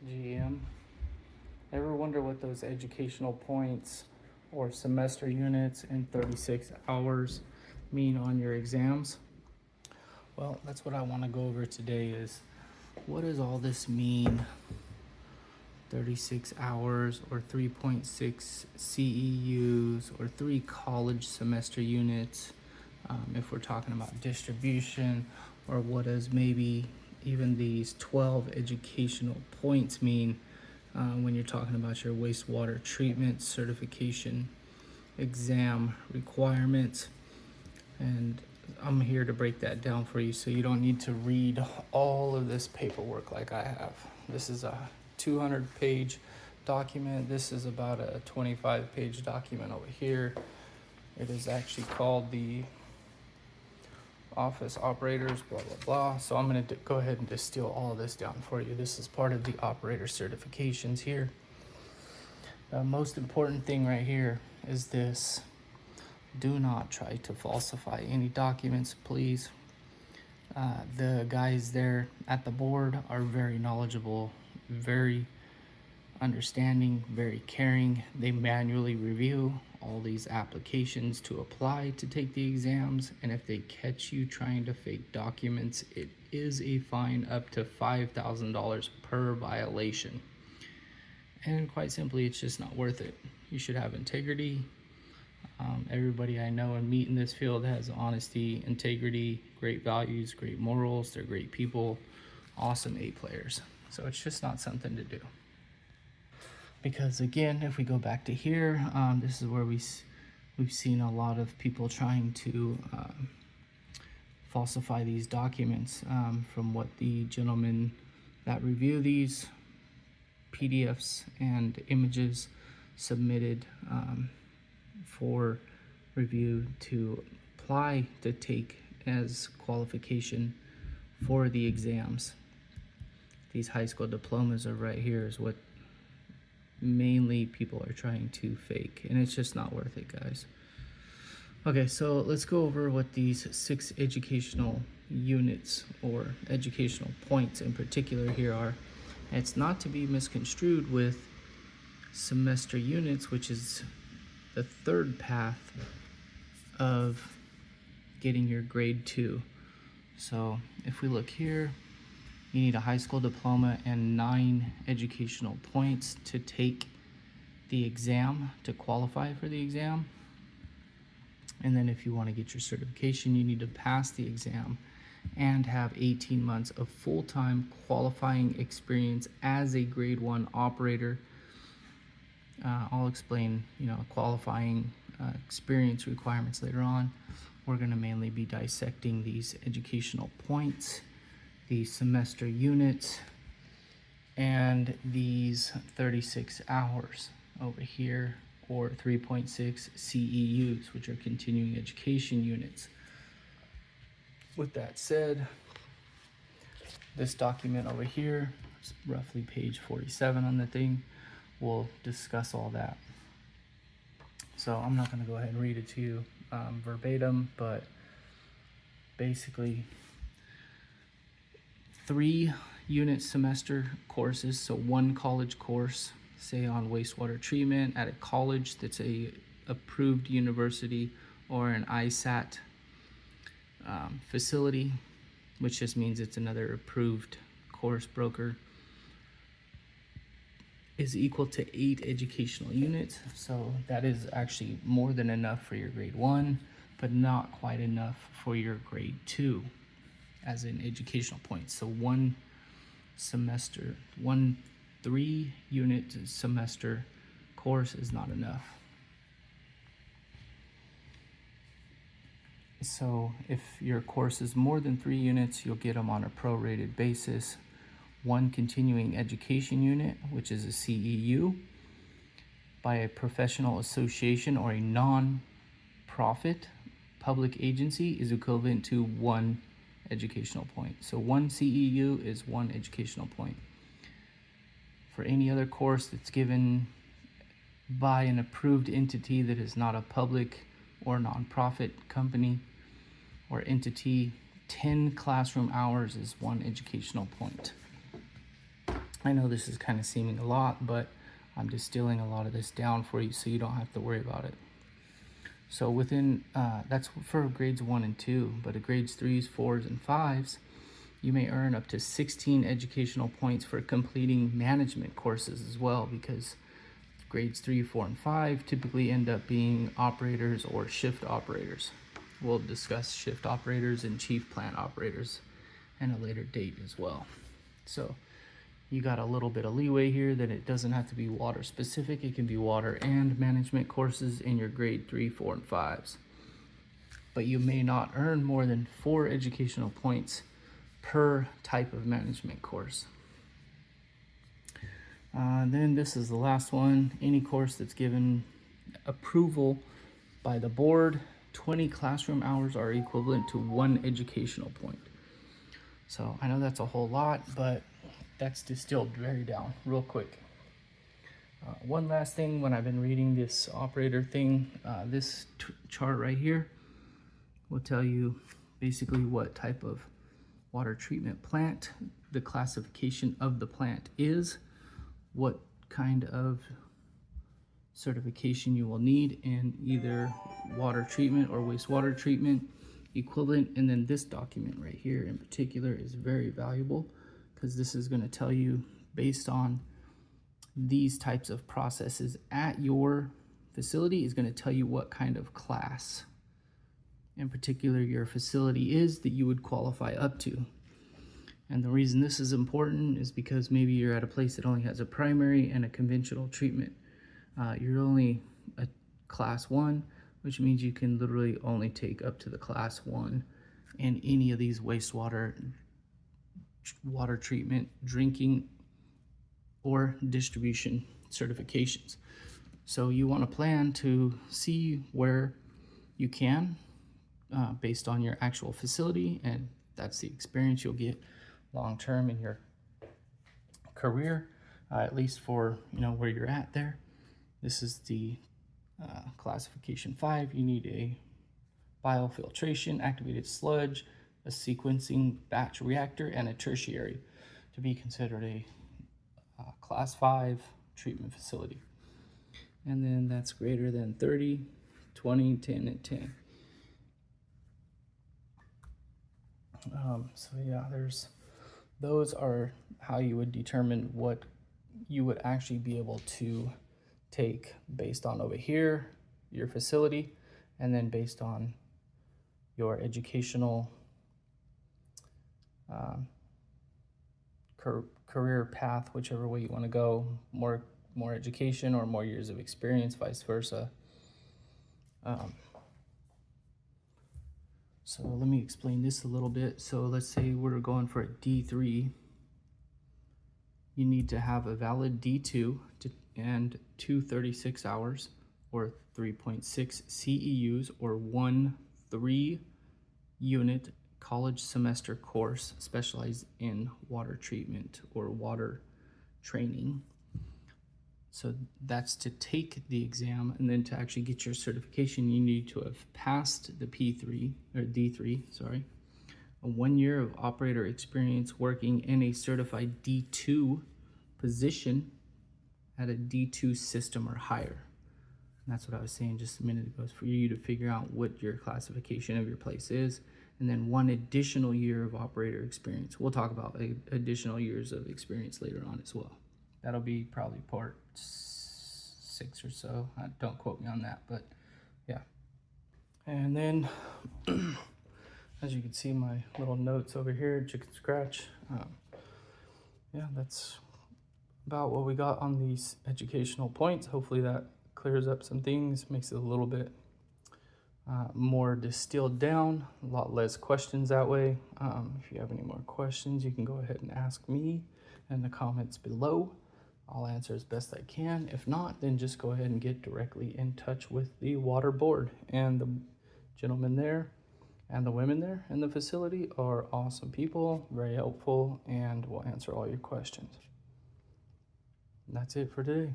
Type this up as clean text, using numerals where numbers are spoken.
GM. Ever wonder what those educational points or semester units in 36 hours mean on your exams? Well, that's what I want to go over today is what does all this mean? 36 hours or 3.6 CEUs or 3 college semester units, if we're talking about distribution, or what does maybe even these 12 educational points mean when you're talking about your wastewater treatment certification exam requirements. And I'm here to break that down for you so you don't need to read all of this paperwork like I have. This is a 200-page document. This is about a 25-page document over here. It is actually called the office operators, blah, blah, blah. So I'm going to go ahead and distill all of this down for you. This is part of the operator certifications here. The most important thing right here is this. Do not try to falsify any documents, please. The guys there at the board are very knowledgeable, very understanding, very caring. They manually review all these applications to apply to take the exams, and if they catch you trying to fake documents, it is a fine up to $5,000 per violation. And quite simply, it's just not worth it. You should have integrity. Everybody I know and meet in this field has honesty, integrity, great values, great morals. They're great people, awesome A players. So it's just not something to do. Because again, if we go back to here, this is where we've seen a lot of people trying to falsify these documents. From what the gentlemen that review these PDFs and images submitted for review to apply to take as qualification for the exams. These high school diplomas are right here is what mainly people are trying to fake, and it's just not worth it, guys. Okay, so let's go over what these 6 educational units or educational points in particular here are. And it's not to be misconstrued with semester units, which is the third path of getting your grade 2. So if we look here, you need a high school diploma and 9 educational points to take the exam, to qualify for the exam. And then if you want to get your certification, you need to pass the exam and have 18 months of full-time qualifying experience as a grade 1 operator. I'll explain, qualifying experience requirements later on. We're going to mainly be dissecting these educational points, the semester units, and these 36 hours over here, or 3.6 CEUs, which are continuing education units. With that said, this document over here is roughly page 47 on the thing. We'll discuss all that. So I'm not going to go ahead and read it to you verbatim, but basically 3 unit semester courses, so 1 college course, say on wastewater treatment at a college that's a approved university or an ISAT facility, which just means it's another approved course broker, is equal to 8 educational units. So that is actually more than enough for your grade 1, but not quite enough for your grade 2 as an educational point. So 1 semester, 1 3-unit semester course is not enough. So if your course is more than 3 units, you'll get them on a prorated basis. 1 continuing education unit, which is a CEU, by a professional association or a non-profit public agency is equivalent to 1 educational point. So 1 CEU is 1 educational point. For any other course that's given by an approved entity that is not a public or non-profit company or entity, 10 classroom hours is 1 educational point. I know this is kind of seeming a lot, but I'm distilling a lot of this down for you so you don't have to worry about it. So within, that's for grades 1 and 2, but at grades 3s, 4s, and 5s, you may earn up to 16 educational points for completing management courses as well, because grades 3, 4, and 5 typically end up being operators or shift operators. We'll discuss shift operators and chief plant operators at a later date as well. So you got a little bit of leeway here that it doesn't have to be water specific. It can be water and management courses in your grade 3, 4, and 5s. But you may not earn more than 4 educational points per type of management course. Then this is the last one. Any course that's given approval by the board, 20 classroom hours are equivalent to 1 educational point. So I know that's a whole lot, but that's distilled very down real quick. One last thing, when I've been reading this operator thing, this chart right here will tell you basically what type of water treatment plant the classification of the plant is, what kind of certification you will need in either water treatment or wastewater treatment equivalent. And then this document right here in particular is very valuable, because this is going to tell you, based on these types of processes at your facility, is going to tell you what kind of class in particular your facility is that you would qualify up to. And the reason this is important is because maybe you're at a place that only has a primary and a conventional treatment. You're only a class 1, which means you can literally only take up to the class 1 in any of these wastewater, water treatment, drinking, or distribution certifications. So you want to plan to see where you can, based on your actual facility, and that's the experience you'll get long term in your career, at least for where you're at there. This is the classification 5. You need a biofiltration, activated sludge, a sequencing batch reactor, and a tertiary to be considered a class 5 treatment facility. And then that's greater than 30, 20, 10, and 10. So yeah, those are how you would determine what you would actually be able to take based on over here, your facility, and then based on your educational career path, whichever way you want to go, more education or more years of experience, vice versa. So let me explain this a little bit. So let's say we're going for a D3. You need to have a valid D2 and 236 hours or 3.6 CEUs or 1 3-unit college semester course specialized in water treatment or water training. So that's to take the exam, and then to actually get your certification, you need to have passed the P3 or D3, sorry, a 1 year of operator experience working in a certified D2 position at a D2 system or higher. And that's what I was saying just a minute ago, is for you to figure out what your classification of your place is, and then 1 additional year of operator experience. We'll talk about additional years of experience later on as well. That'll be probably part 6 or so. Don't quote me on that, but yeah. And then, as you can see, my little notes over here, chicken scratch. Yeah, that's about what we got on these educational points. Hopefully that clears up some things, makes it a little bit more distilled down, a lot less questions that way. If you have any more questions, you can go ahead and ask me in the comments below. I'll answer as best I can. If not, then just go ahead and get directly in touch with the water board. And the gentlemen there and the women there in the facility are awesome people, very helpful, and will answer all your questions. And that's it for today.